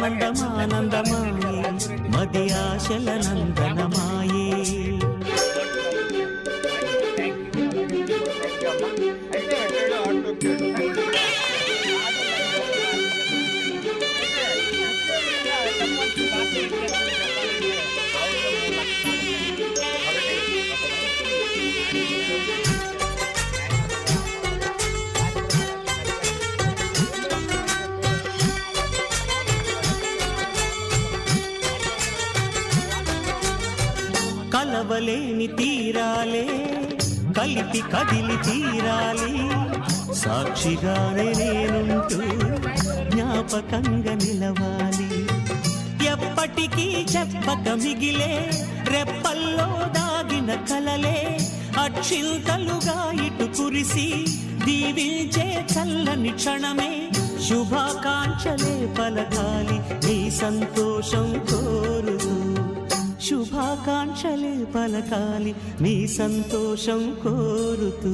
ఆనందమానందమాయే మది ఆశల నందనమాయే. కలవలేని తీరాలే కలిపి కదిలి తీరాలి, సాక్షిగానే నేనుంటూ జ్ఞాపకంగా నిలవాలి. ఎప్పటికీ చెప్పక మిగిలే రెప్పల్లో దాగిన కలలే అక్షింతలుగా ఇటు కురిసి దీవించే చల్లని క్షణమే. శుభాకాంక్షలే పలకాలి నీ సంతోషం కోరుతూ, శుభాకాంక్షలే పలకాలి నీ సంతోషం కోరుతూ.